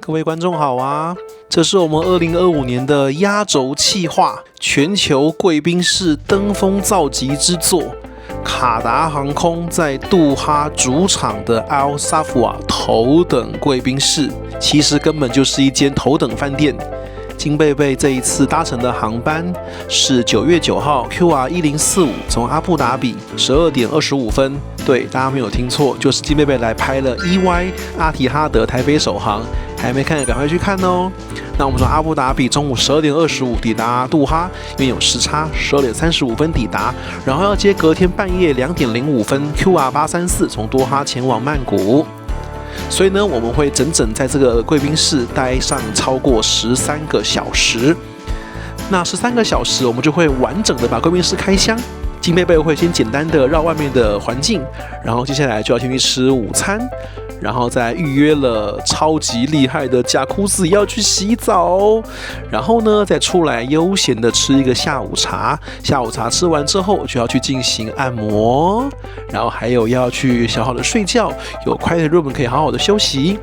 各位觀眾好啊！這是我們2025年的壓軸企劃，全球貴賓室登峰造極之作——卡達航空在杜哈主場的 Al Safwa 頭等貴賓室，其實根本就是一間頭等飯店。金貝貝這一次搭乘的航班是9月9號 QR1045，從阿布達比12點25分。對，大家沒有聽錯，就是金貝貝來拍了 EY 阿提哈德台北首航，還沒看的趕快去看哦。那我們從阿布達比中午12點25抵達杜哈，因為有時差，12點35分抵達，然後要接隔天半夜2點05分 QR834從多哈前往曼谷。所以呢，我們會整整在這個貴賓室待上超過13個小時。那13個小時，我們就會完整的把貴賓室開箱。金貝貝會先簡單的繞外面的環境，然後接下來就要先去吃午餐，然後再預約了超級厲害的賈庫斯要去洗澡，然後呢再出來悠閒的吃一個下午茶。下午茶吃完之後就要去進行按摩，然後還有要去好好的睡覺，有 quiet room 可以好好的休息。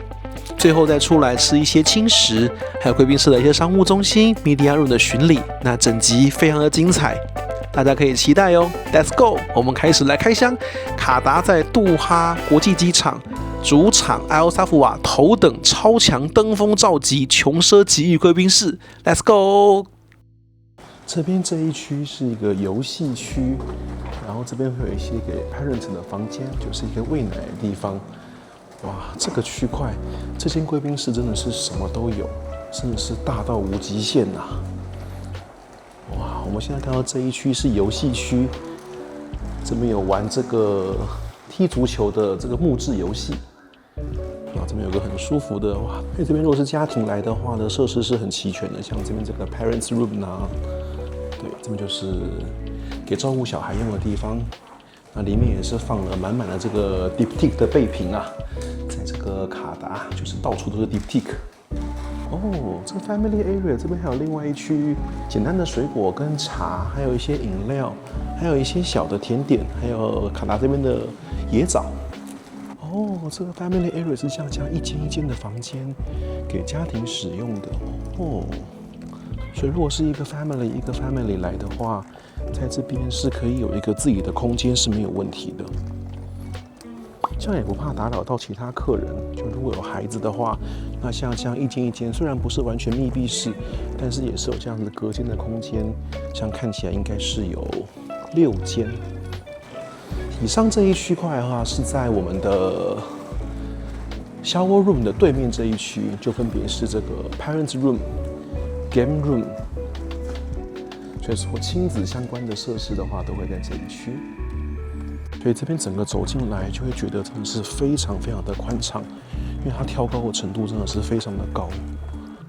最後再出來吃一些輕食，還有貴賓室的一些商務中心 media room 的巡禮。那整集非常的精彩，大家可以期待哦。Let's go， 我們開始來開箱卡達在杜哈國際機場主場 Al Safwa 頭等超強登峰造極窮奢極欲貴賓室。Let's go。這邊這一區是一個遊戲區，然後這邊會有一些給 parents 的房間，就是一個餵奶的地方。哇，這個區塊，這間貴賓室真的是什麼都有，真的是大到無極限吶！哇，我們現在看到這一區是遊戲區，這邊有玩這個踢足球的這個木質遊戲。然後這邊有個很舒服的哇，因為這邊如果是家庭來的話呢，設施是很齊全的，像這邊這個 parents room 啊，對，這邊就是給照顧小孩用的地方。那裡面也是放了滿滿的這個 Diptyque 的備品啊，在這個卡達就是到處都是 Diptyque。哦，這個 Family Area 這邊還有另外一區，簡單的水果跟茶，還有一些飲料，還有一些小的甜點，還有卡達這邊的椰棗。哦，這個 Family Area 是像這樣一間一間的房間，給家庭使用的。哦，所以如果是一個 family 來的話，在這邊是可以有一個自己的空間是沒有問題的，這樣也不怕打擾到其他客人。就如果有孩子的話，那像這樣一間一間，雖然不是完全密閉式，但是也是有這樣子隔間的空間。這樣看起來應該是有6間。以上這一區塊的話，是在我們的 shower room 的對面這一區，就分別是這個 parents room、game room。所以說親子相關的設施的話，都會在這一區。所以這邊整個走進來，就會覺得真的是非常非常的寬敞，因為它挑高的程度真的是非常的高。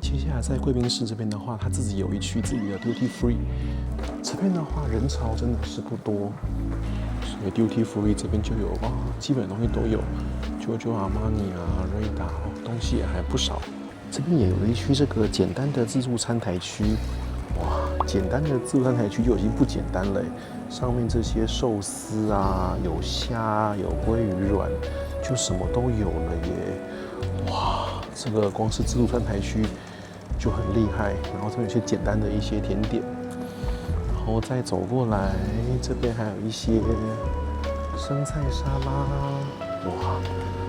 接下來在貴賓室這邊的話，它自己有一區自己的 duty free。這邊的話人潮真的是不多，所以 duty free 這邊就有哇，基本東西都有，JoJo Armani 啊、Rada 東西也還不少。這邊也有一區這個簡單的自助餐台區。哇，簡單的自助餐台區就已經不簡單了，上面這些壽司啊，有蝦，有鮭魚卵，就什麼都有了耶！哇，這個光是自助餐台區就很厲害。然後這邊有些簡單的一些甜點，然後再走過來，這邊還有一些生菜沙拉，哇，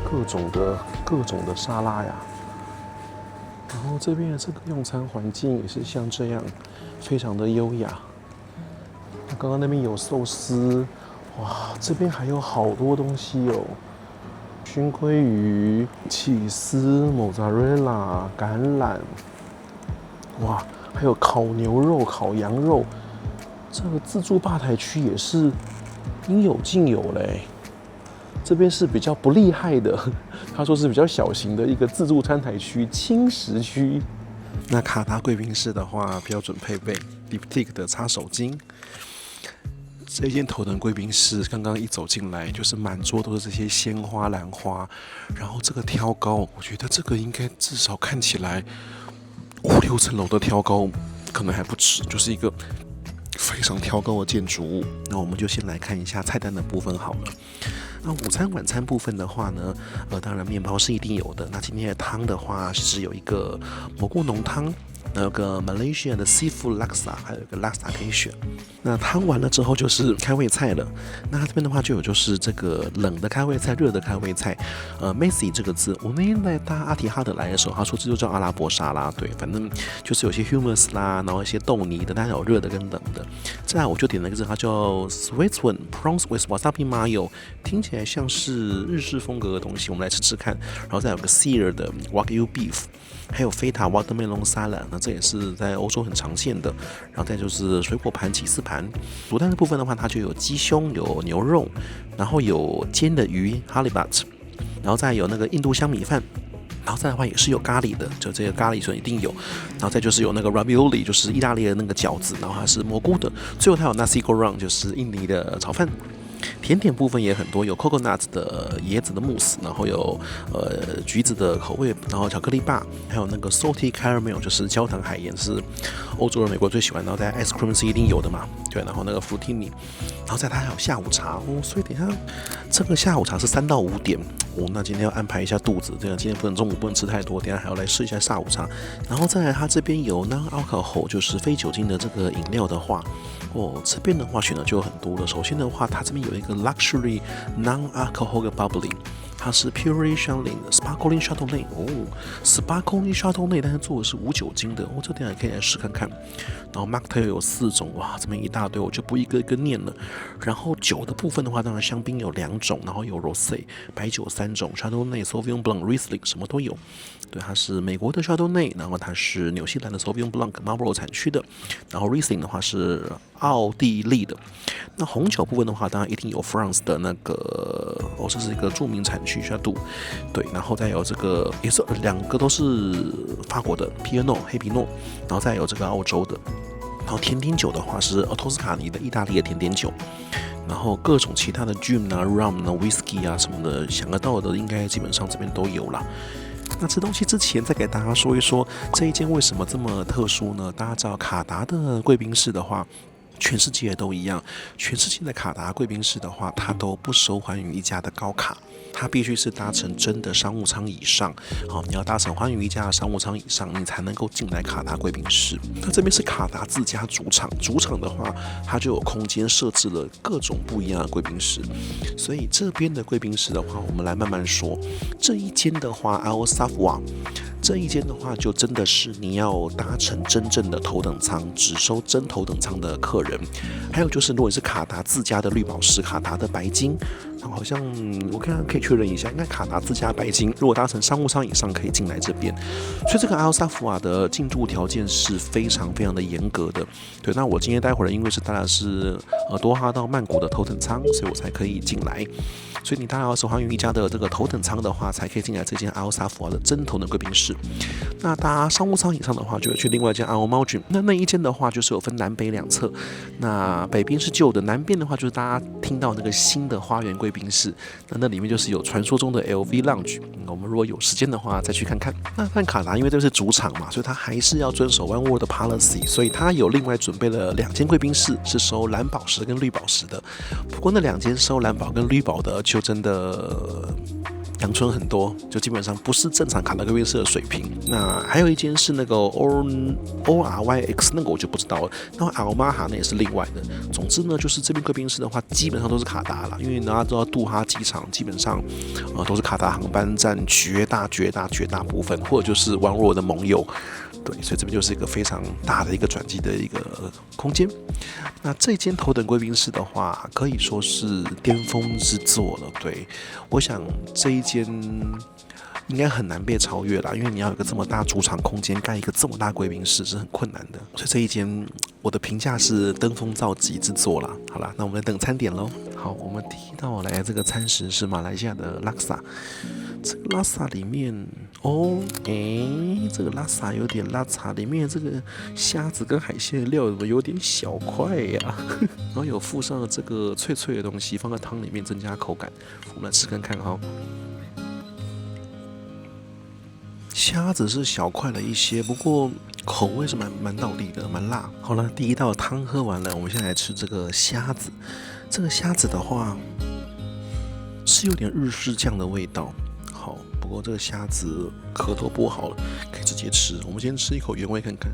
各種的沙拉呀。然後這邊的這個用餐環境也是像這樣，非常的優雅。那剛剛那邊有壽司，哇，這邊還有好多東西哦，燻鮭魚、起司、莫扎瑞拉、橄欖，哇，還有烤牛肉、烤羊肉。這個自助吧台區也是應有盡有嘞。這邊是比較不厲害的，他說是比較小型的一個自助餐台區、輕食區。那卡達貴賓室的話，標準配備 Diptyque 的擦手巾。這間頭等貴賓室剛剛一走進來，就是滿桌都是這些鮮花、蘭花，然後這個挑高，我覺得這個應該至少看起來5、6層樓的挑高，可能還不止，就是一個非常挑高的建築物。那我們就先來看一下菜單的部分好了。那午餐、晚餐部分的話呢，当然麵包是一定有的。那今天的湯的話是有一個蘑菇濃湯。有個 Malaysia 的 Seafood Laksa， 還有一個 Laksa 可以選。那湯完了之後就是開胃菜了。那它這邊的話就有就是這個冷的開胃菜、熱的開胃菜。Messy 這個字，我那天在搭阿提哈德來的時候，他說這就叫阿拉伯沙拉。對，反正就是有些 hummus 啦，然後一些豆泥的，當然有熱的跟冷的。再來我就點了一個字，它叫 Szechuan Prawns with Wasabi Mayo， 聽起來像是日式風格的東西，我們來吃吃看。然後再有個 Sear 的 Wagyu Beef， 還有Feta Watermelon Salad， 那這也是在歐洲很常見的。然後再就是水果盤、起司盤。主餐的部分的話，它就有雞胸、有牛肉，然後有煎的魚 Halibut， 然後再有那個印度香米飯。然後再的話也是有咖喱的，就這個咖喱笋一定有。然後再就是有那個 ravioli， 就是意大利的那個餃子，然後它是蘑菇的。最後它有 nasi goreng， 就是印尼的炒飯。甜點部分也很多，有 coconut 的椰子的慕斯，然後有橘子的口味，然後巧克力棒，還有那個 salty caramel， 就是焦糖海鹽，是歐洲人、美國最喜歡。然後在 ice cream 是一定有的嘛，对，然後那個 fruttini， 然後再它還有下午茶哦，所以等一下這個下午茶是3到5點哦，那今天要安排一下肚子，這樣今天中午不能吃太多，等一下還要來試一下下午茶。然後再來它這邊有 non-alcohol， 就是非酒精的這個飲料的話，哦，這邊的話選的就有很多了。首先的話，它這邊有一個 luxury non-alcoholic bubbly， 它是 Pure Shanling 的 Sparkling Chardonnay 哦 ，Sparkling Chardonnay， 但是做的是無酒精的哦，這点也可以來試看看。然後 Mocktail 有4種，哇，這邊一大堆，我就不一個一個念了。然後酒的部分的話，當然香檳有2種，然後有 Rosé 白酒3種 ，Chardonnay、Sauvignon Blanc、Riesling 什麼都有。对，它是美國的 Chardonnay， 然後它是紐西蘭的 Sauvignon Blanc Marlborough 產區的，然後 Riesling 的話是奧地利的。那紅酒部分的話，當然一定有 France 的那個，哦，這是一個著名產區Château，對，然後再有這個也是2個都是法國的 Pinot Noir 黑皮諾，然後再有這個澳洲的。然後甜點酒的話是托斯卡尼的意大利的甜點酒，然後各種其他的 gin 啊、rum 啊、whisky 啊什麼的，想得到的應該基本上這邊都有啦。那吃東西之前再給大家說一說這一間為什麼這麼特殊呢？大家知道卡達的貴賓室的話，全世界都一樣，全世界的卡達貴賓室的話，它都不收寰宇一家的高卡，它必須是搭乘真的商務艙以上。好，你要搭乘寰宇一家的商務艙以上，你才能夠進來卡達貴賓室。那這邊是卡達自家主場，主場的話，它就有空間設置了各種不一樣的貴賓室。所以這邊的貴賓室的話，我們來慢慢說。這一間的話 Al Safwa， 這一間的話就真的是你要搭乘真正的頭等艙，只收真頭等艙的客人。還有就是，如果你是卡達自家的綠寶石、卡達的白金，好像我看可以確認一下，應該卡達自家白金，如果搭乘商務艙以上可以進來這邊。所以這個阿爾薩福瓦的進駐條件是非常非常的嚴格的。對，那我今天待會兒因為是搭的是多哈到曼谷的頭等艙，所以我才可以進來。所以你當然要是寰宇一家的這個頭等艙的話，才可以進來這間阿爾薩福瓦的真頭等貴賓室。那搭商務艙以上的話，就會去另外一間阿爾貓郡。那一間的話，就是有分南北2側。那北邊是舊的，南邊的話就是大家聽到那個新的花園貴賓室。那裡面就是有傳說中的 LV Lounge。我們如果有時間的話，再去看看。那但卡達因為這是主場嘛，所以他還是要遵守 One World 的 Policy， 所以他有另外準備了2間貴賓室，是收藍寶石跟綠寶石的。不過那2間收藍寶跟綠寶的，就真的陽春很多，就基本上不是正常卡達貴賓室的水平。那還有一間是那個 ORYX， 那個我就不知道了。那阿爾馬哈那也是另外的。總之呢，就是這邊貴賓室的話，基本上都是卡達啦，因為大家知道杜哈機場基本上都是卡達航班占絕大部分，或者就是 One World 的盟友。对，所以這邊就是一個非常大的一個轉機的一個空間。那這間頭等貴賓室的話，可以說是巔峰之作了。對，我想這一間應該很難被超越啦，因為你要有一個這麼大主場空間，蓋一個這麼大貴賓室是很困難的。所以這一間我的評價是登峰造極之作啦。好啦，那我們來等餐點嘍。好，我們第一道來這個餐食是馬來西亞的拉薩。這個拉薩裡面這個拉薩有點拉碴，裡面這個蝦子跟海鮮的料怎麼有點小塊呀？然後有附上了這個脆脆的東西，放在湯裡面增加口感。我們來吃看看哈。蝦子是小塊了一些，不過口味是蠻道地的，蠻辣。好了，第一道湯喝完了，我們現在來吃這個蝦子。這個蝦子的話是有點日式醬的味道。好，不過這個蝦子殼都剝好了，可以直接吃。我們先吃一口原味看看。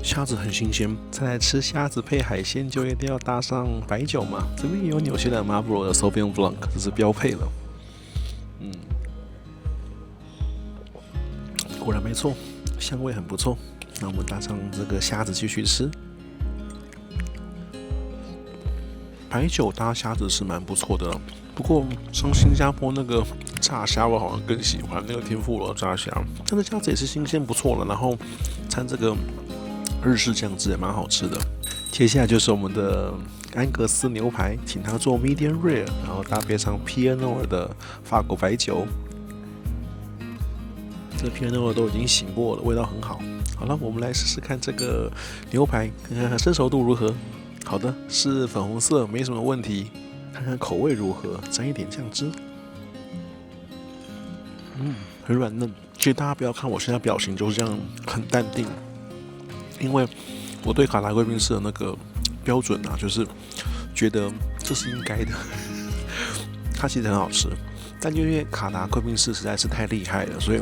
蝦子很新鮮。再來吃蝦子配海鮮，就一定要搭上白酒嘛。這邊也有紐西蘭馬布羅的 Sauvignon Blanc， 這是標配了。果然沒錯，香味很不錯。那我們搭上這個蝦子繼續吃。白酒搭蝦子是蠻不錯的，不過像新加坡那個炸蝦我好像更喜歡那個天婦羅炸蝦，但是蝦子也是新鮮不錯了，然後摻這個日式醬汁也蠻好吃的。接下來就是我們的安格斯牛排，請它做 medium rare， 然後搭配上 Pinot Noir 的法國白酒。這 Pinot Noir 都已經醒過了，味道很好。好了，我們來試試看這個牛排，看看生熟度如何。好的，是粉紅色，沒什麼問題。看看口味如何，沾一點醬汁。很軟嫩。其實大家不要看我現在表情就是這樣很淡定，因為我對卡達貴賓士的那個標準啊，就是覺得這是應該的。它其實很好吃，但就因為卡達貴賓士實在是太厲害了，所以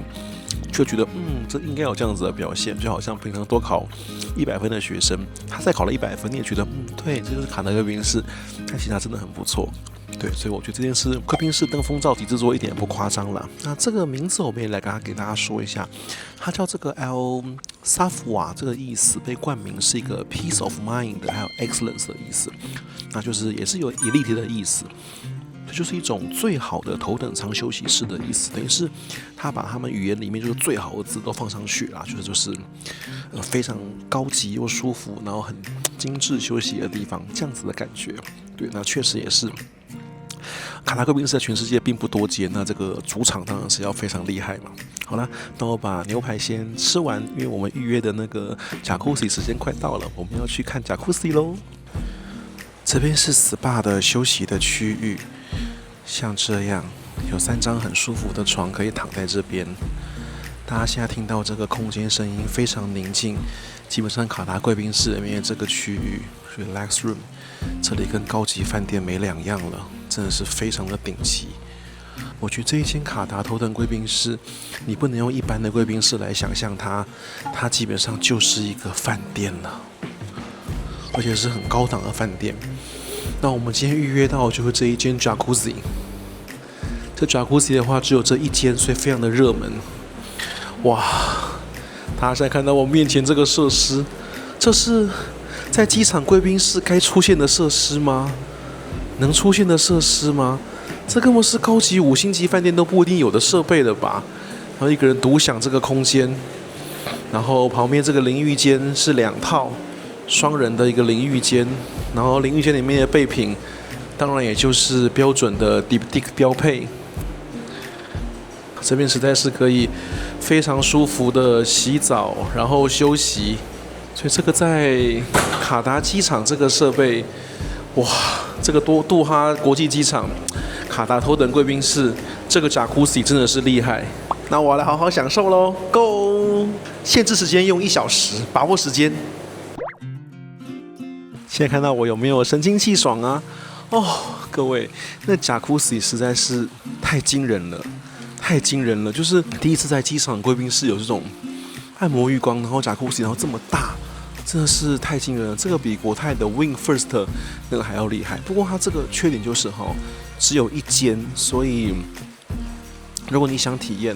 就覺得這應該有這樣子的表現，就好像平常多考100分的學生，他再考了100分，你也覺得對，這就是卡達貴賓士，但其實它真的很不錯。對，所以我覺得這件事貴賓士登峰造極制作一點也不誇張了。那這個名字我們也來給大家說一下，它叫這個 El Safwa， 這個意思被冠名是一個 peace of mind， 還有 excellence 的意思，那就是也是有 elite 的意思。這就是一種最好的頭等艙休息室的意思，等於是他把他們語言裡面就是最好的字都放上去啦，就是非常高級又舒服，然後很精緻休息的地方，這樣子的感覺。對，那確實也是。卡達貴賓士在全世界並不多見，那這個主場當然是要非常厲害嘛。好了，那我把牛排先吃完，因為我們預約的那個Jacuzzi時間快到了，我們要去看Jacuzzi嘍。這邊是 SPA 的休息的區域。像這樣，有3張很舒服的床可以躺在這邊。大家現在聽到這個空間聲音非常寧靜，基本上卡達貴賓室裡面這個區域 Relax Room， 這裡跟高級飯店沒兩樣了，真的是非常的頂級。我覺得這一間卡達頭等貴賓室，你不能用一般的貴賓室來想象它，它基本上就是一個飯店了，而且是很高檔的飯店。那我們今天預約到就是這一間 Jacuzzi， 這 Jacuzzi 的話只有這一間，所以非常的熱門。哇！大家現在看到我面前這個設施，這是在機場貴賓室該出現的設施嗎？能出現的設施嗎？這根本是高級5星級飯店都不一定有的設備了吧？然後一個人獨享這個空間，然後旁邊這個淋浴間是2套。雙人的一個淋浴間，然後淋浴間裡面的備品，當然也就是標準的 Diptyque 標配。這邊實在是可以非常舒服的洗澡，然後休息。所以這個在卡達機場這個設備，哇，這個杜哈國際機場卡達頭等貴賓室這個 Jacuzzi 真的是厲害。那我來好好享受嘍 ，Go！ 限制時間用1小時，把握時間。現在看到我有沒有神清氣爽啊？哦，各位，那Jacuzzi實在是太驚人了，太驚人了！就是第一次在機場貴賓室有這種按摩浴缸，然後Jacuzzi，然後這麼大，真的是太驚人了。這個比國泰的 Wing First 那個還要厲害。不過它這個缺點就是只有1間，所以如果你想體驗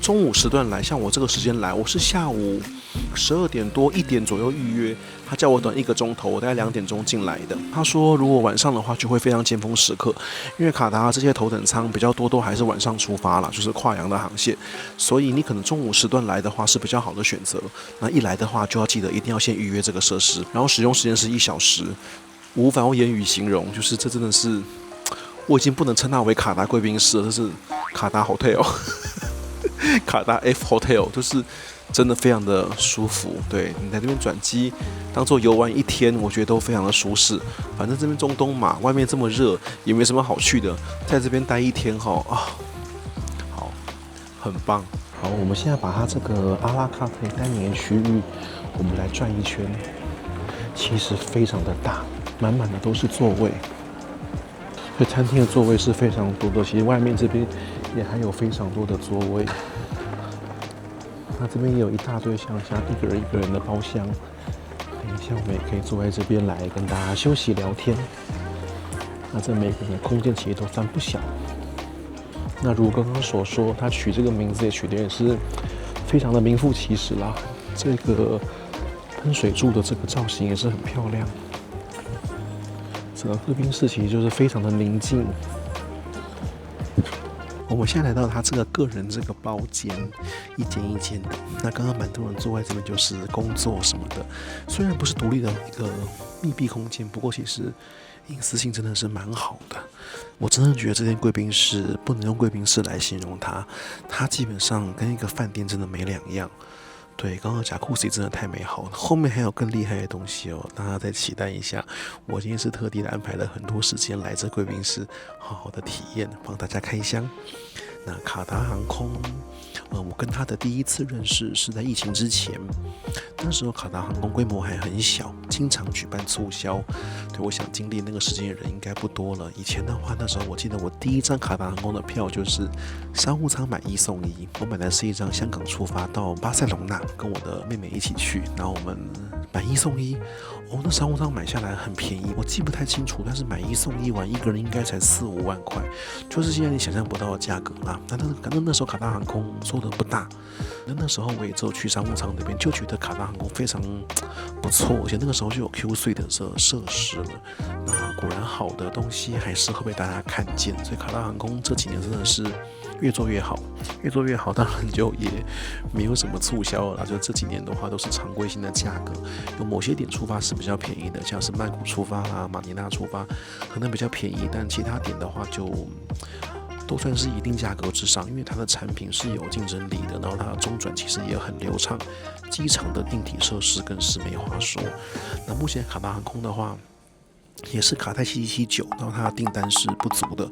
中午時段來，像我這個時間來，我是下午12點多1點左右預約，他叫我等1個鐘頭，我大概2點鐘進來的。他說如果晚上的話就會非常尖峰時刻，因為卡達這些頭等艙比較多都還是晚上出發啦，就是跨洋的航線，所以你可能中午時段來的話是比較好的選擇。那一來的話就要記得一定要先預約這個設施，然後使用時間是1小時，無法用言語形容，就是這真的是我已經不能稱它為卡達貴賓室了，這是卡達 Hotel。卡達 F Hotel 就是真的非常的舒服，對，你在這邊轉機當做遊玩1天，我覺得都非常的舒適。反正這邊中東嘛，外面這麼熱，也沒什麼好去的，在這邊待1天很棒。好，我們現在把它這個阿拉卡特單年區域，我們來轉一圈，其實非常的大，滿滿的都是座位。所以餐廳的座位是非常多的，其實外面這邊也還有非常多的座位。那這邊也有一大堆像一個人的包廂，像我們也可以坐在這邊來跟大家休息聊天。那這每個人的空間其實都算不小。那如剛剛所說，他取這個名字也取得也是非常的名副其實啦。這個噴水柱的這個造型也是很漂亮。整個貴賓室其實就是非常的寧靜。我們現在來到他這個個人這個包間，一間一間的。那剛剛蠻多人坐在這邊就是工作什麼的，雖然不是獨立的一個密閉空間，不過其實隱私性真的是蠻好的。我真的覺得這間貴賓室不能用貴賓室來形容它，它基本上跟一個飯店真的沒兩樣。對，剛剛Jacuzzi真的太美好了，後面還有更厲害的東西哦，大家再期待一下。我今天是特地的安排了很多時間來這貴賓室，好好的體驗，幫大家開箱。那卡達航空，我跟他的第一次認識是在疫情之前，那時候卡達航空規模還很小，經常舉辦促銷。對，我想經歷那個時間的人應該不多了。以前的話，那時候我記得我第一張卡達航空的票就是商務艙買1送1，我買的是一張香港出發到巴塞隆納，跟我的妹妹一起去，然後我們買1送1。那商務艙買下來很便宜，我記不太清楚，但是买1送1完，一個人應該才4、5萬塊，就是現在你想象不到的價格啦。那時候卡達航空做的不大，那時候我也只有去商務艙那邊，就覺得卡達航空非常不錯，而且那個時候就有 Q Suite 的這設施了。那果然好的東西還是會被大家看見，所以卡達航空這幾年真的是越做越好，越做越好，當然就也沒有什麼促銷了啦。就這幾年的話，都是常規性的價格，有某些點出發是比較便宜的，像是曼谷出發啦、馬尼拉出發，可能比較便宜，但其他點的話就都算是一定價格之上，因為它的產品是有競爭力的，然後它的中轉其實也很流暢，機場的硬體設施更是沒話說。那目前卡達航空的話，也是卡泰7779，然後它的訂單是不足的，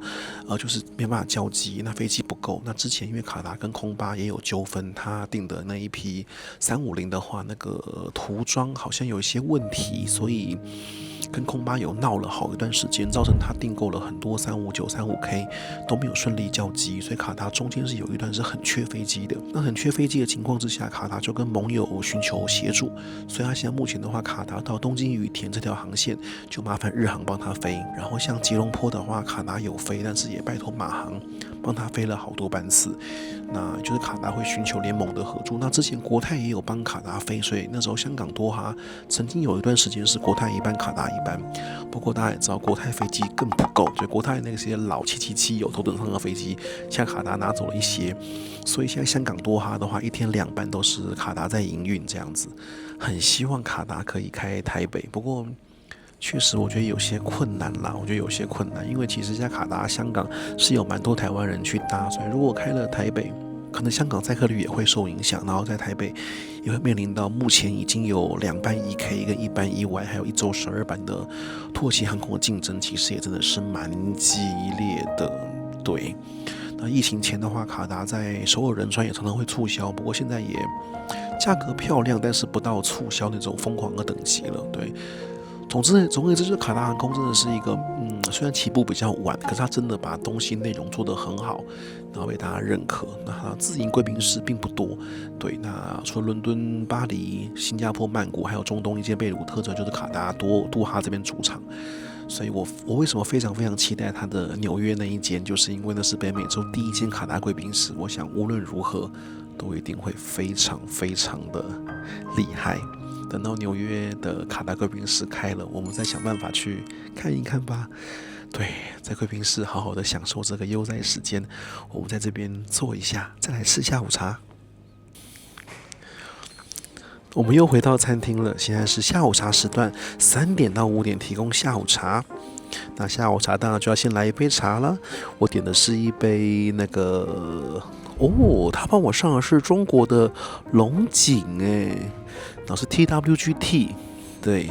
就是沒辦法交機，那飛機不夠。那之前因為卡達跟空巴也有糾紛，他訂的那一批350的話，那個塗裝好像有一些問題，所以跟空巴有鬧了好一段时間，造成他訂購了很多359、35K 都沒有順利交機，所以卡達中間是有一段是很缺飛機的。那很缺飞機的情況之下，卡達就跟盟友尋求協助，所以他現在目前的話，卡達到東京羽田這條航線就麻煩日航幫他飛，然後像吉隆坡的話，卡達有飛，但是也拜托馬航幫他飛了好多班次。那就是卡達會尋求聯盟的合作。那之前國泰也有幫卡達飛，所以那時候香港多哈曾經有一段時間是國泰一班，卡達一班。不過大家也知道，國泰飛機更不夠，所以國泰那些老777有頭等艙的飛機，像卡達拿走了一些，所以現在香港多哈的話，一天2班都是卡達在營運這樣子。很希望卡達可以開台北，不過確實我覺得有些困難啦，因為其實在卡達香港是有蠻多台灣人去搭，所以如果開了台北，可能香港載客率也會受影響，然後在台北也會面臨到目前已經有2班 1K 跟1班 1Y， 還有1周12班的土耳其航空的競爭，其實也真的是蠻激烈的。對，那疫情前的話，卡達在首爾仁川也常常會促銷，不過現在也價格漂亮，但是不到促銷那種瘋狂的等級了。對。總而言之，就是卡達航空真的是一個，雖然起步比較晚，可是它真的把東西內容做得很好，然後被大家認可。那它自營貴賓室並不多，對。那除了倫敦、巴黎、新加坡、曼谷，還有中東一間貝魯特，這就是卡達杜哈這邊主場。所以我為什麼非常非常期待它的紐約那一間，就是因為那是北美洲第一間卡達貴賓室。我想無論如何都一定會非常非常的厲害。等到紐約的卡達貴賓室開了，我們再想辦法去看一看吧。對，在貴賓室好好的享受這個悠哉時間，我們在這邊坐一下，再來吃下午茶。我們又回到餐廳了，現在是下午茶時段，3點到5點提供下午茶。那下午茶當然就要先來一杯茶了，我點的是一杯那個，他幫我上的是中國的龍井然後是 TWGT， 對，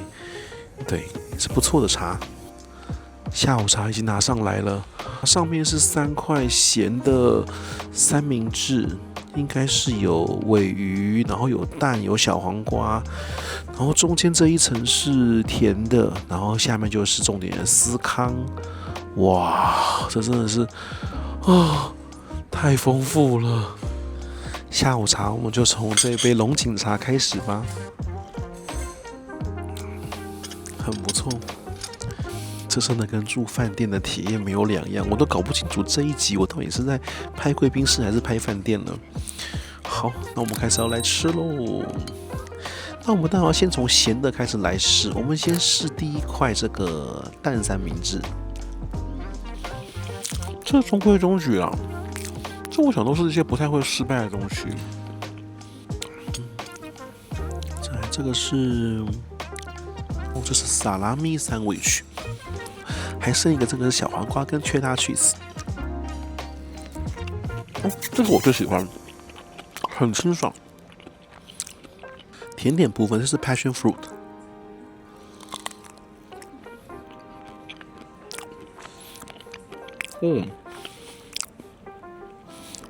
是不錯的茶。下午茶已經拿上來了，上面是3塊鹹的三明治，應該是有鮪魚，然後有蛋，有小黃瓜，然後中間這一層是甜的，然後下面就是重點的司康。哇，這真的是太豐富了。下午茶我們就從這一杯龍井茶開始吧，很不錯。這真的跟住飯店的體驗沒有兩樣，我都搞不清楚這一集我到底是在拍貴賓室還是拍飯店呢？好，那我們開始要來吃嘍。那我們當然要先從鹹的開始來試，我們先試第一塊這個蛋三明治。這中規中矩啊，這我想都是一些不太會失敗的東西。再來這個是，這是薩拉米sandwich。還剩一個，這個是小黃瓜跟cheddar cheese。這個我最喜歡，很清爽。甜點部分就是 passion fruit。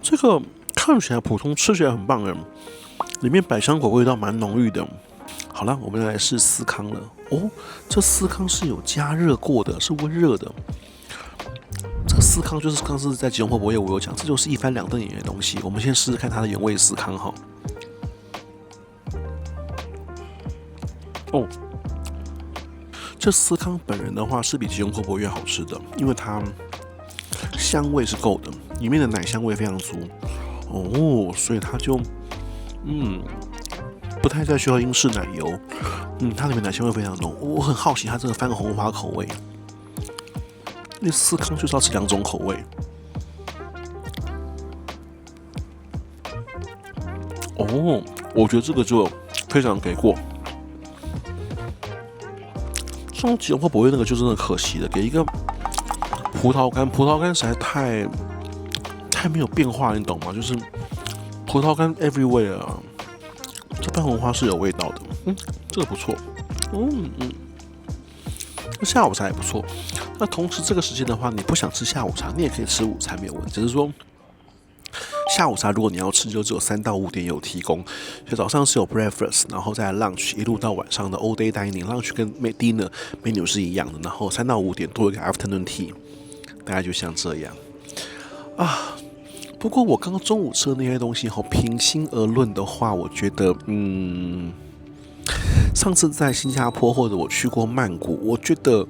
這個看起來普通，吃起來很棒的，裡面百香果味道蠻濃郁的。好了，我們來試司康了。這司康是有加熱過的，是溫熱的。這個司康就是剛是在吉隆坡博業我有講，這就是一翻兩瞪眼的東西。我們先試試看它的原味司康哈。這司康本人的話是比吉隆坡博業好吃的，因為它香味是夠的，裡面的奶香味非常足。所以它就不太再需要英式奶油，它裡面奶香味非常濃。我很好奇它这個番紅花口味，因為司康就是要吃2種口味。我覺得這個就非常給過。上吉隆坡博業那個就真的可惜了，給一個葡萄乾實在太沒有變化，你懂嗎？就是葡萄乾 everywhere 啊。這番紅花是有味道的，這個不錯，那下午茶也不錯。那同時這個時間的話，你不想吃下午茶，你也可以吃午餐沒有問題。只是說下午茶如果你要吃，就只有3到5點有提供。所以早上是有 breakfast， 然後再 lunch， 一路到晚上的 all day dining。lunch 跟 dinner menu 是一樣的，然後3到5點多一個 afternoon tea， 大概就像這樣啊。不過我剛剛中午吃的那些東西，平心而論的話，我覺得，上次在新加坡或者我去過曼谷，我覺得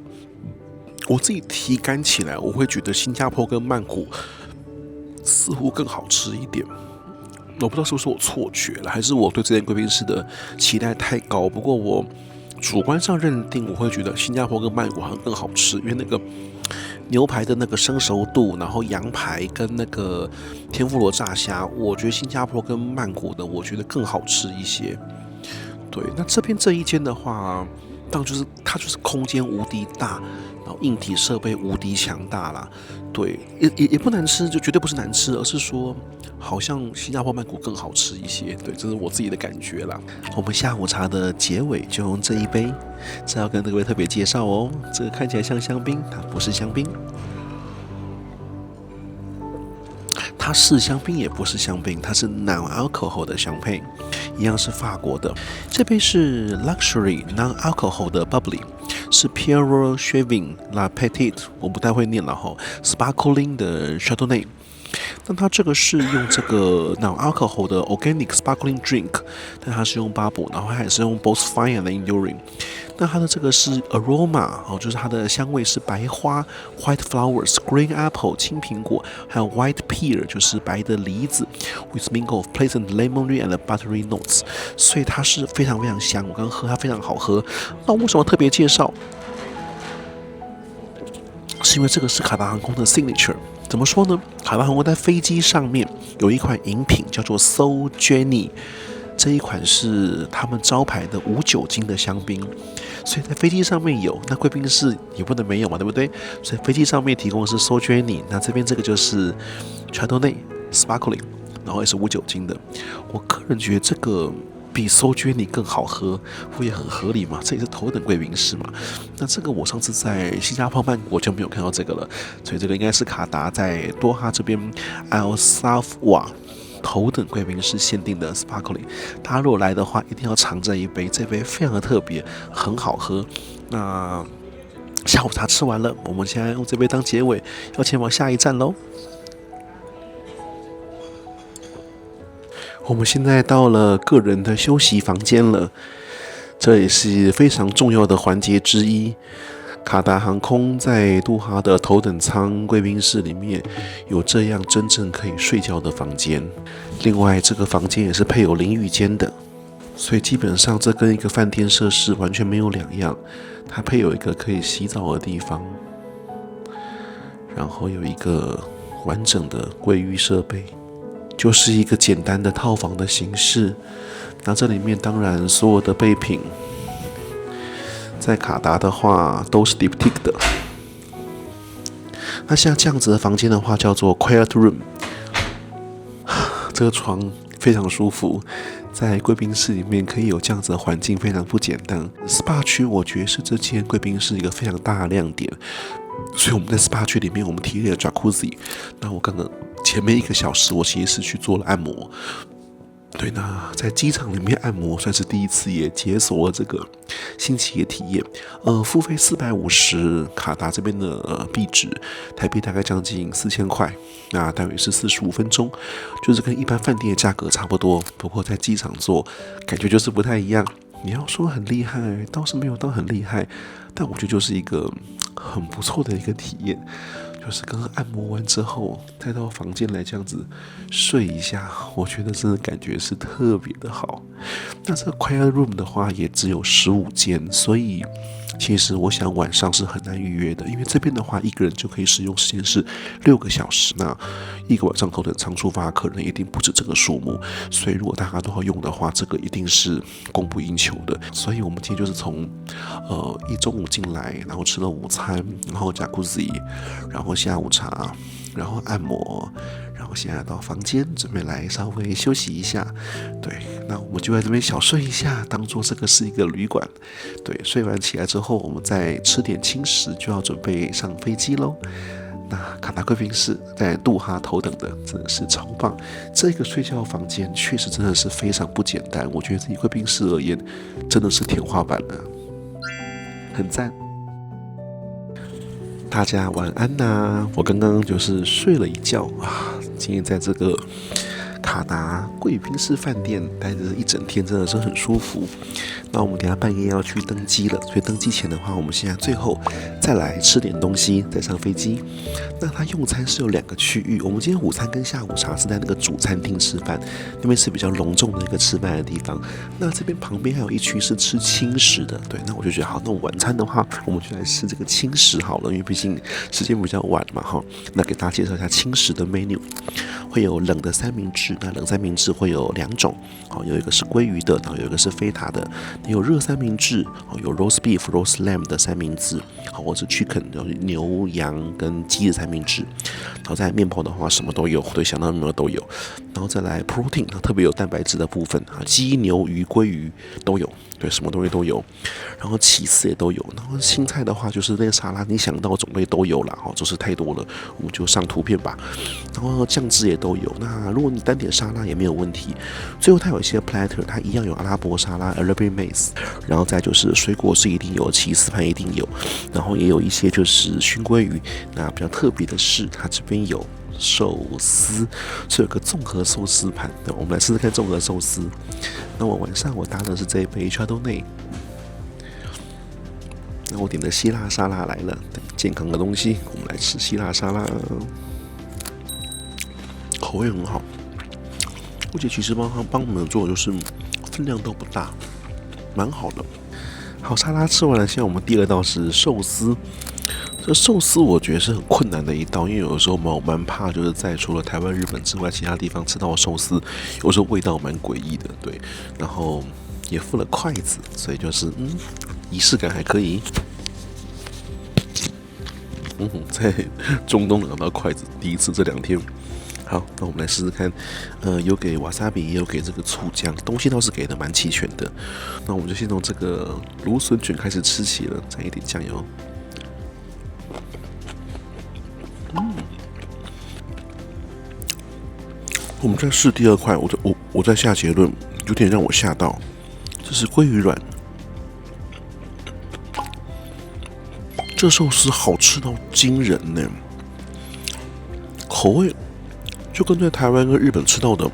我自己體感起來，我會覺得新加坡跟曼谷似乎更好吃一點。我不知道是不是我錯覺了，還是我對這間貴賓室的期待太高。不過我主觀上認定，我會覺得新加坡跟曼谷好像更好吃，因為那個牛排的那個生熟度，然後羊排跟那個天婦羅炸蝦，我覺得新加坡跟曼谷的我覺得更好吃一些。对，那這邊這一間的話，當然就是它就是空間無敵大，然後硬體設備無敵強大啦。對，也不難吃，就絕對不是難吃，而是說好像新加坡曼谷更好吃一些。对，這是我自己的感覺啦。我們下午茶的結尾就用這一杯，這要跟各位特別介紹哦。這個看起來像香檳，它不是香檳。它是香檳也不是香檳，它是 non-alcohol 的香檳，一樣是法國的。這杯是 luxury non-alcohol 的 bubbly， 是 Pierre Chevin La Petite， 我不太會念了哈。Sparkling 的 Chardonnay， 但它這個是用這個 non-alcohol 的 organic sparkling drink， 但它是用 bubble， 然後它也是用 both fine and enduring。那它的這個是 aroma， 就是它的香味是白花 white flowers、green apple 青蘋果，還有 white pear 就是白的梨子 ，with mingle of pleasant lemony and buttery notes， 所以它是非常非常香。我剛喝它非常好喝。那我為什麼特別介紹？是因為這個是卡達航空的 signature。怎麼說呢？卡達航空在飛機上面有一款飲品叫做 So Jenny。這一款是他們招牌的無酒精的香檳，所以在飛機上面有，那貴賓室也不能沒有嘛，對不對？所以飛機上面提供的是 So Jenny， 那這邊這個就是 Chardonnay Sparkling， 然後也是無酒精的。我個人覺得這個比 So Jenny 更好喝，不也很合理嘛？這也是頭等貴賓室嘛。那這個我上次在新加坡曼谷就沒有看到這個了，所以這個應該是卡達在多哈這邊 Al Safwa 頭等貴賓室限定的 Sparkling， 大家如果來的話，一定要嘗這一杯，這杯非常的特別，很好喝。那下午茶吃完了，我们現在用這杯當結尾，要前往下一站嘍。我們現在到了個人的休息房間了，這也是非常重要的環節之一。卡達航空在杜哈的頭等艙貴賓室裡面有這樣真正可以睡覺的房間，另外這個房間也是配有淋浴間的，所以基本上這跟一個飯店設施完全沒有兩樣。它配有一個可以洗澡的地方，然後有一個完整的衛浴設備。就是一個簡單的套房的形式，那這裡面當然所有的備品，在卡達的話都是 Diptyque 的。那像這樣子的房間的話，叫做 Quiet Room。這個床非常舒服，在貴賓室裡面可以有這樣子的環境，非常不簡單。SPA 區我覺得是這間貴賓室一個非常大的亮點，所以我們在 SPA 區裡面，我們提了 Jacuzzi。那我剛剛前面1個小時，我其實是去做了按摩。對，那在機場裡面按摩算是第一次，也解鎖了這個新奇的體驗。付費450卡達這邊的幣值，台幣大概將近4000塊，那大約是45分鐘，就是跟一般飯店的價格差不多。不過在機場做，感覺就是不太一樣。你要說很厲害，倒是沒有到很厲害，但我覺得就是一個很不錯的一個體驗。就是剛剛按摩完之後，再到房間來這樣子睡一下，我覺得真的感覺是特別的好。那這個 Quiet Room 的話也只有15間，所以其實我想晚上是很難預約的，因為這邊的話一個人就可以使用時間是6個小時，那一個晚上頭等艙出發可能一定不止這個數目，所以如果大家都要用的話，這個一定是供不應求的。所以我們今天就是從一中午進來，然後吃了午餐，然後 Jacuzzi， 然後下午茶，然後按摩，然後現在到房間準備來稍微休息一下。對，那我們就在這邊小睡一下，當做這個是一個旅館。對，睡完起來之後，我們再吃點輕食，就要準備上飛機嘍。那卡達貴賓室在杜哈頭等的真的是超棒，這個睡覺房間確實真的是非常不簡單。我覺得這貴賓室而言，真的是天花板了，很讚。大家晚安吶！我剛剛就是睡了一覺啊，今天在這個卡達貴賓室飯店待着一整天，真的是很舒服。那我們等一下半夜要去登機了，所以登機前的話，我們現在最後再來吃點東西，再上飛機。那它用餐是有2個區域，我們今天午餐跟下午茶是在那個主餐廳吃飯，那邊是比較隆重的一個吃飯的地方。那這邊旁邊還有一區是吃輕食的，對，那我就覺得好，那我晚餐的話，我們就來吃這個輕食好了，因為畢竟時間比較晚嘛，哈。那給大家介紹一下輕食的 menu， 會有冷的三明治，那冷三明治會有2種，好，有一個是鮭魚的，然後有一個是菲塔的。有熱三明治，有 roast beef、roast lamb 的三明治，好，或者 chicken 有牛、羊跟雞的三明治。然後在麵包的話，什麼都有，對，想到什麼都有。然後再來 protein， 特別有蛋白質的部分啊，雞、牛、魚、鮭魚都有，對，什麼東西都有。然後起司也都有。然後青菜的話，就是那個沙拉，你想到種類都有了，哦，就是太多了，我們就上圖片吧。然後醬汁也都有。那如果你單點沙拉也沒有問題。最後它有一些 platter， 它一樣有阿拉伯沙拉 Arabic maize， 然後再就是水果是一定有，起司盤一定有，然後也有一些就是燻鮭魚。那比較特別的是，它這邊有壽司，是有個綜合壽司盤的，我們來試試看綜合壽司。那我晚上我搭的是這一杯 Chardonnay， 那我點的希臘沙拉來了，健康的東西，我們來吃希臘沙拉，口味很好，而且其實幫我們做的就是分量都不大，蠻好的。好，沙拉吃完了，現在我們第2道是壽司。這壽司我覺得是很困難的一道，因為有的時候我蠻怕，就是在除了台灣、日本之外，其他地方吃到的壽司，有時候味道蠻詭異的，對。然後也附了筷子，所以就是儀式感還可以。在中東拿到筷子，第一次這2天。好，那我們來試試看，有給瓦薩比，也有給這個醋醬，東西倒是給的蠻齊全的。那我們就先從這個蘆筍卷開始吃起了，再一點醬油。我們再試第二塊，我再下結論，有點讓我嚇到。這是鮭魚卵，這壽司好吃到驚人呢，口味就跟在台灣跟日本吃到的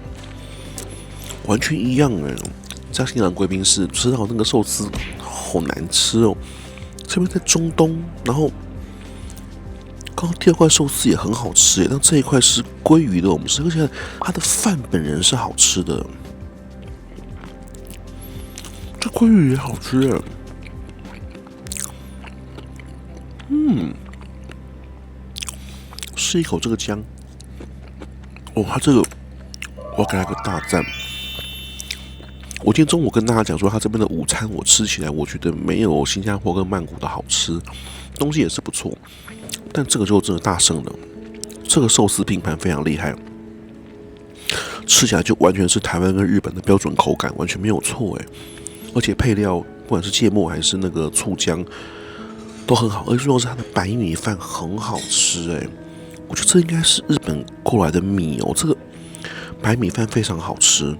完全一樣哎。在新郎貴賓室吃到那個壽司好難吃哦，這邊在中東，然後剛剛第二塊壽司也很好吃耶，但這一塊是鮭魚的，我們吃，而且它的飯本人是好吃的，這鮭魚也好吃耶。吃一口這個薑，哦，它這個我要給它個大讚。我今天中午跟大家講說，他這邊的午餐我吃起來，我覺得沒有新加坡跟曼谷的好吃，東西也是不錯，但這個就真的大勝了。這個壽司拼盤非常厲害，吃起來就完全是台灣跟日本的標準口感，完全沒有錯哎。而且配料不管是芥末還是那個醋薑都很好，而且主要是它的白米飯很好吃哎。我覺得這應該是日本過來的米哦，這個白米飯非常好吃。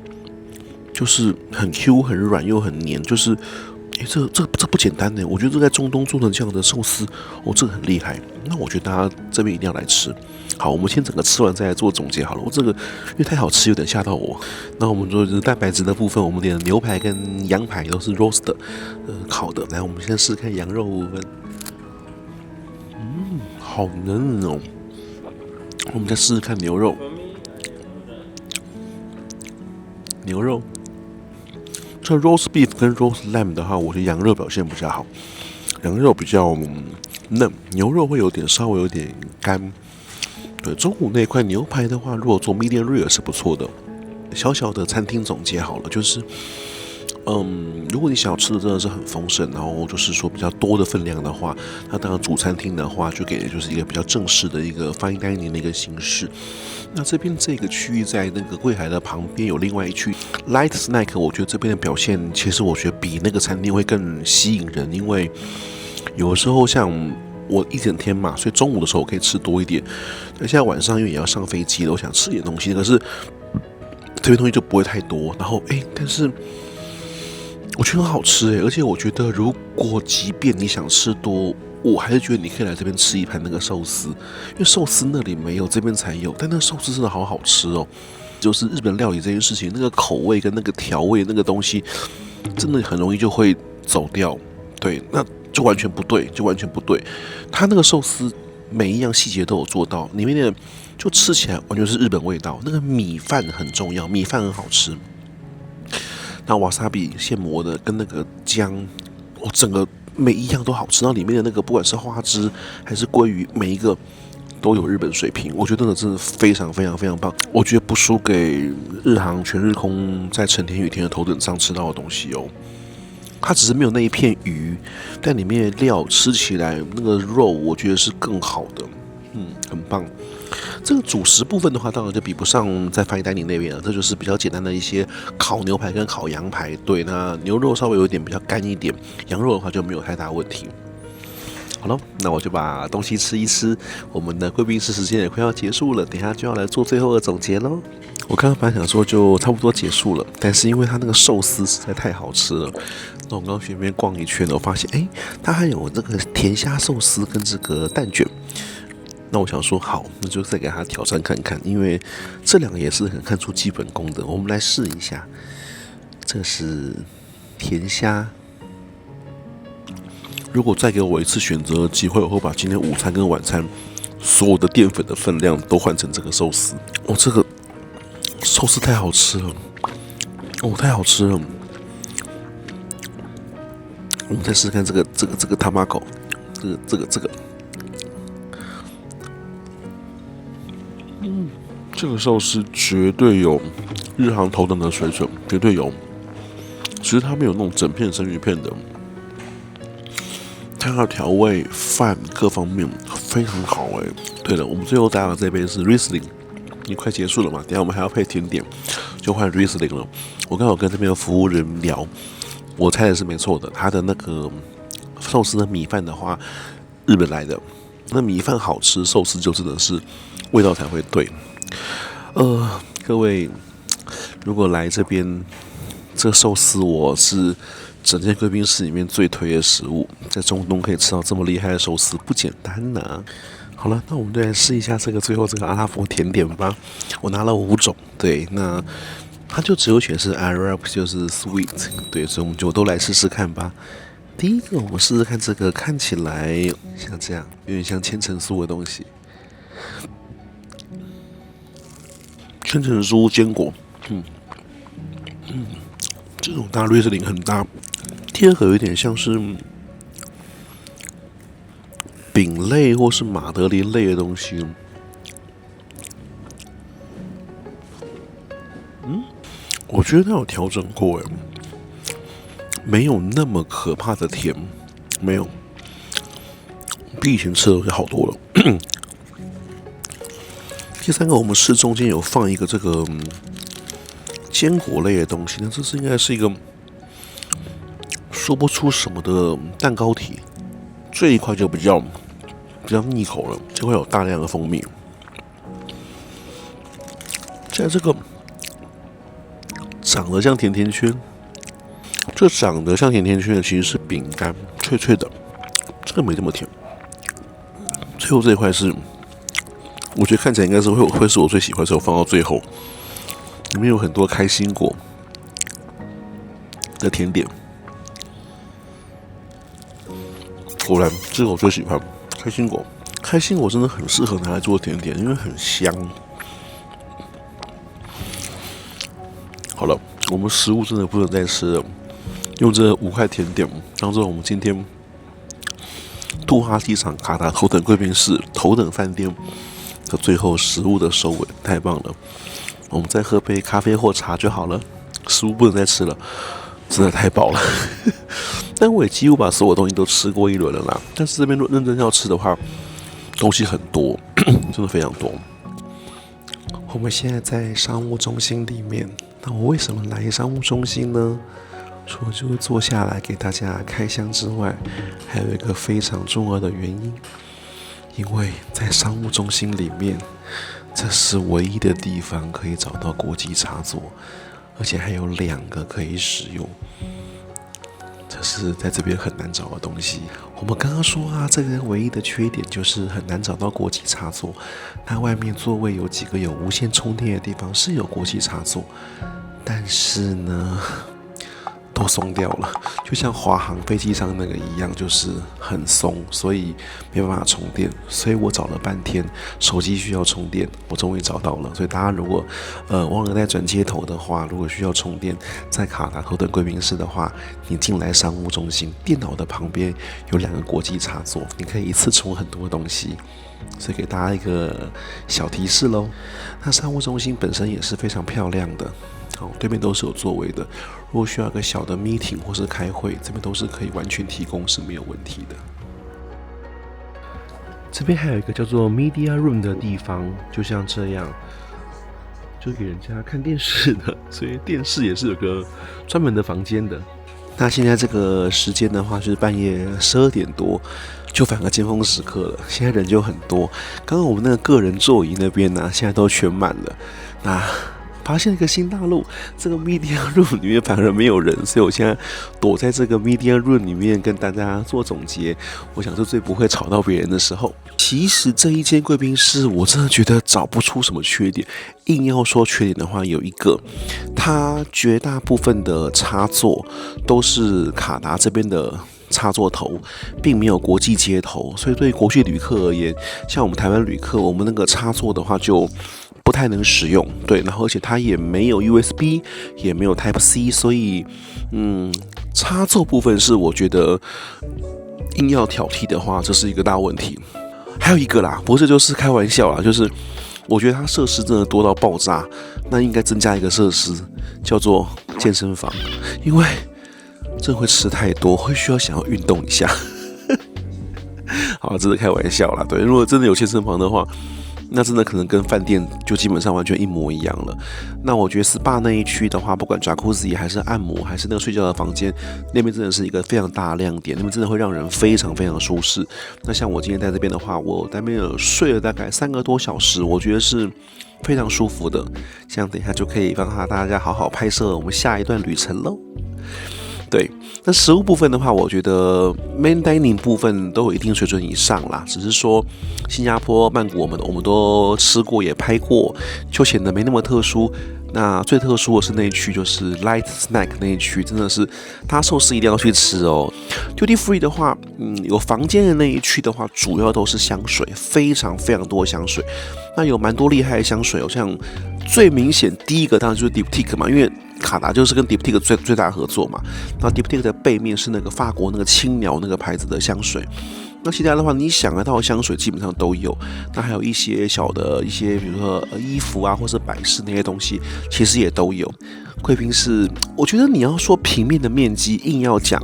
就是很 Q 很軟又很黏，就是這不簡單呢。我覺得這在中東做成這樣的壽司，哦，這個很厲害。那我覺得大家這邊一定要來吃。好，我們先整個吃完再來做總結好了。我這個因為太好吃，有點嚇到我。那我們就是蛋白質的部分，我们點牛排跟羊排都是 roast 的，烤的。來，我們先試試看羊肉部分。好嫩哦。我們再試試看牛肉。牛肉。這 roast beef 跟 roast lamb 的話，我覺得羊肉表現比較好，羊肉比較嫩，牛肉會稍微有點乾。對，中午那塊牛排的話，如果做 medium rare 是不錯的。小小的餐廳總結好了，就是如果你想要吃的真的是很豐盛，然後就是說比較多的分量的話，那當然主餐廳的話就給的就是一個比較正式的一個 fine dining 的一個形式。那這邊這個區域在那個櫃檯的旁邊有另外一區 light snack， 我覺得這邊的表現其實我覺得比那個餐廳會更吸引人，因為有的時候像我一整天嘛，所以中午的時候我可以吃多一點。那現在晚上因為也要上飛機了，我想吃點東西，可是這邊東西就不會太多。然後但是我覺得很好吃而且我覺得如果即便你想吃多，我還是覺得你可以來這邊吃一盤那個壽司，因為壽司那裡沒有，這邊才有。但那個壽司真的好好吃哦，就是日本料理這件事情，那個口味跟那個調味那個東西，真的很容易就會走掉。對，那就完全不對，它那個壽司每一樣細節都有做到，裡面的就吃起來完全是日本味道。那個米飯很重要，米飯很好吃。那瓦薩比現磨的跟那個薑，整個每一樣都好吃。然後裡面的那個不管是花枝還是鮭魚，每一個都有日本水平。我覺得真的非常非常非常棒。我覺得不輸給日航全日空在成田羽田的頭等艙吃到的東西哦。它只是沒有那一片魚，但裡面的料吃起來那個肉，我覺得是更好的。很棒。這個主食部分的話，當然就比不上在fine dining那邊了。這就是比較簡單的一些烤牛排跟烤羊排。對，那牛肉稍微有點比較乾一點，羊肉的話就沒有太大問題。好了，那我就把東西吃一吃。我們的貴賓室時間也快要結束了，等一下就要來做最後的總結嘍。我剛剛本來想說就差不多結束了，但是因為它那個壽司實在太好吃了，那我剛剛去那邊逛一圈，我發現它還有這個甜蝦壽司跟這個蛋卷。那我想說好，那就再給他挑戰看看，因為這兩個也是很看出基本功的。我們來試一下，這是甜蝦。如果再給我一次選擇的機會，我會把今天午餐跟晚餐所有的澱粉的分量都換成這個壽司。這個壽司太好吃了，太好吃了。我們再試試看這個tamago，這個。這個壽司絕對有日航頭等的水準，絕對有。其實它沒有那種整片生魚片的，它的調味、飯各方面非常好對了，我們最後打的這杯是 Riesling， 你快結束了嘛？等一下我們還要配甜點，就換 Riesling 了。我剛好跟這邊的服務人聊，我猜的是沒錯的。他的那個壽司的米飯的話，日本來的，那米飯好吃，壽司就真的是味道才會對。各位如果來這邊，這壽司我是整間貴賓室裡面最推的食物，在中東可以吃到這麼厲害的壽司，不簡單吶。好了，那我們就來試一下最後這個阿拉伯甜點吧。我拿了5種，对，那它就只有選是 Arab， 就是 Sweet， 对，所以我們就都來試試看吧。第一個，我們試試看這個，看起來像這樣，有點像千層酥的東西。千層酥堅果，這種大瑞士林很大。第二個有點像是餅類或是馬德琳類的東西。我覺得它有調整過，沒有那麼可怕的甜，沒有，比以前吃的就好多了。第三個，我們試中間有放一個這個堅果類的東西，那這是應該是一個說不出什麼的蛋糕體，這一塊就比較膩口了，就會有大量的蜂蜜。現在這個長得像甜甜圈，這長得像甜甜圈的其實是餅乾，脆脆的，這個沒這麼甜。最後這一塊是，我覺得看起來應該是會是我最喜歡的，所以我放到最後。裡面有很多開心果的甜點，果然這個我最喜歡開心果。開心果真的很適合拿來做甜點，因為很香。好了，我們食物真的不能再吃了，用這5塊甜點當做我們今天杜哈機場卡達頭等貴賓室頭等飯店的最後食物的收尾，太棒了！我們再喝杯咖啡或茶就好了，食物不能再吃了，真的太飽了。但我也幾乎把所有東西都吃過一輪了啦。但是這邊認真要吃的話，東西很多，真的非常多。我們現在在商務中心裡面，那我為什麼來商務中心呢？除了就是坐下來給大家開箱之外，還有一個非常重要的原因，因為在商務中心裡面，這是唯一的地方可以找到國際插座，而且還有2個可以使用。這是在這邊很難找的東西。我們剛剛說啊，這個唯一的缺點就是很難找到國際插座。它外面座位有幾個有無線充電的地方是有國際插座，但是呢，都鬆掉了，就像華航飛機上那個一樣，就是很鬆，所以沒辦法充電。所以我找了半天，手機需要充電，我終於找到了。所以大家如果忘了帶轉接頭的話，如果需要充電，在卡達頭等貴賓室的話，你進來商務中心，電腦的旁邊有2個國際插座，你可以一次充很多東西。所以給大家一個小提示嘍。那商務中心本身也是非常漂亮的。對面都是有座位的，如果需要一個小的 meeting 或是開會，這邊都是可以完全提供，是沒有問題的。這邊還有一個叫做 media room 的地方，就像這樣，就給人家看電視的，所以電視也是有個專門的房間的。那現在這個時間的話，就是半夜12點多，就反而尖峰時刻了，現在人就很多。剛剛我們那個個人座椅那邊呢，現在都全滿了。那發現一個新大陸，這個 media room 裡面反而沒有人，所以我現在躲在這個 media room 裡面跟大家做總結。我想是最不會吵到別人的時候。其實這一間貴賓室，我真的覺得找不出什麼缺點。硬要說缺點的話，有一個，它絕大部分的插座都是卡達這邊的插座頭，並沒有國際接頭，所以對於國際旅客而言，像我們台灣旅客，我們那個插座的話就不太能使用，对，然後而且它也沒有 USB， 也沒有 Type C， 所以插座部分是我覺得硬要挑剔的話，這是一個大問題。還有一個啦，不是就是開玩笑啦，就是我覺得它設施真的多到爆炸，那應該增加一個設施叫做健身房，因為真的會吃太多，會需要想要運動一下。好，這是開玩笑啦，對，如果真的有健身房的話，那真的可能跟飯店就基本上完全一模一樣了。那我覺得 SPA 那一區的話，不管 Jacuzzi 還是按摩，還是那個睡覺的房間，那邊真的是一個非常大的亮點，那邊真的會讓人非常非常舒適。那像我今天在這邊的話，我在那邊有睡了大概3個多小時，我覺得是非常舒服的。這樣等一下就可以幫大家好好拍攝我們下一段旅程嘍。對，那食物部分的話，我覺得 main dining 部分都有一定水準以上啦。只是說新加坡、曼谷我們都吃過也拍過，就顯得沒那麼特殊。那最特殊的是那一區，就是 light snack 那一區，真的是它壽司一定要去吃哦。Duty free 的話，有房間的那一區的話，主要都是香水，非常非常多的香水。那有蠻多厲害的香水哦，像最明顯第一個當然就是 Diptyque 嘛，因為卡達就是跟 Diptyque 最大合作嘛。那 Diptyque 的背面是那個法國那個青鳥那個牌子的香水。那其他的話，你想得到的香水基本上都有。那還有一些小的一些，比如說衣服啊，或是擺飾那些東西，其實也都有。貴賓室，我覺得你要說平面的面積，硬要講，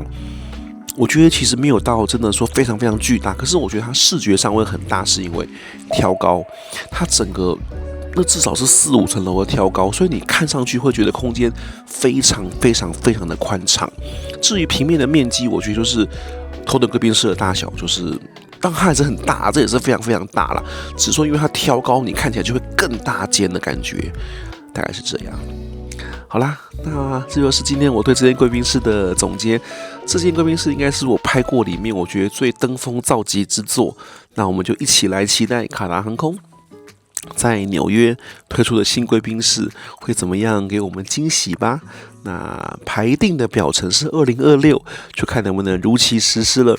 我覺得其實沒有到真的說非常非常巨大。可是我覺得它視覺上會很大，是因為挑高，它整個那至少是4-5層樓的挑高，所以你看上去會覺得空間非常非常非常的寬敞。至於平面的面積，我覺得就是頭等貴賓室的大小，就是當然它還是很大，這也是非常非常大啦。只是說因為它挑高，你看起來就會更大間的感覺，大概是這樣。好啦，那這就是今天我對這間貴賓室的總結。這間貴賓室應該是我拍過裡面我覺得最登峰造極之作。那我們就一起來期待卡達航空在紐約推出的新貴賓室會怎麼樣給我們驚喜吧。那排定的表程是2026，就看能不能如期實施了。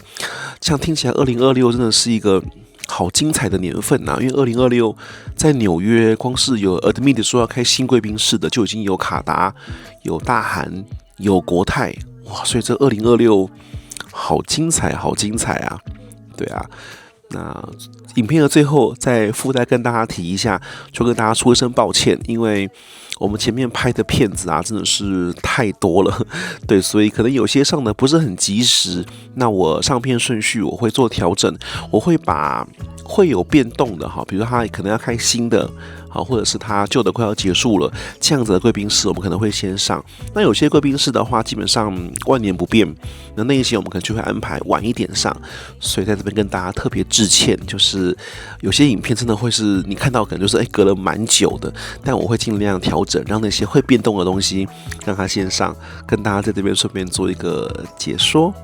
這樣聽起來2026真的是一個好精彩的年份吶，因為2026在紐約光是有 admit 說要開新貴賓室的就已經有卡達、有大韓、有國泰，哇，所以這2026好精彩，好精彩啊！對啊。那影片的最後再附帶跟大家提一下，就跟大家說一聲抱歉，因為我們前面拍的片子啊真的是太多了，對，所以可能有些上的不是很及時。那我上片順序我會做調整，我會把會有變動的哈，比如說他可能要開新的，好，或者是他舊的快要結束了，這樣子的貴賓室我們可能會先上。那有些貴賓室的話，基本上萬年不變，那一些我們可能就會安排晚一點上。所以在這邊跟大家特別致歉，就是有些影片真的會是你看到可能就是隔了蠻久的，但我會盡量調整，讓那些會變動的東西讓它先上，跟大家在這邊順便做一個解說。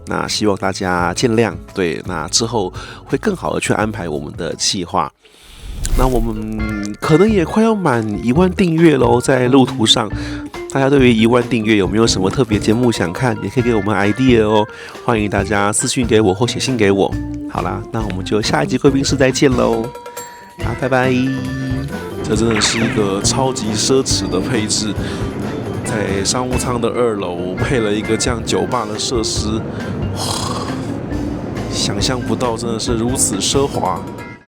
那希望大家見諒，對，那之後會更好的去安排我們的計劃。那我們可能也快要滿1萬訂閱嘍，在路途上，大家對於1萬訂閱有沒有什麼特別節目想看，也可以給我們 idea 哦，歡迎大家私訊給我或寫信給我。好啦，那我們就下一集貴賓室再見嘍，好，拜拜。這真的是一個超級奢侈的配置。在商務艙的2樓配了一個這樣酒吧的設施，想象不到真的是如此奢華。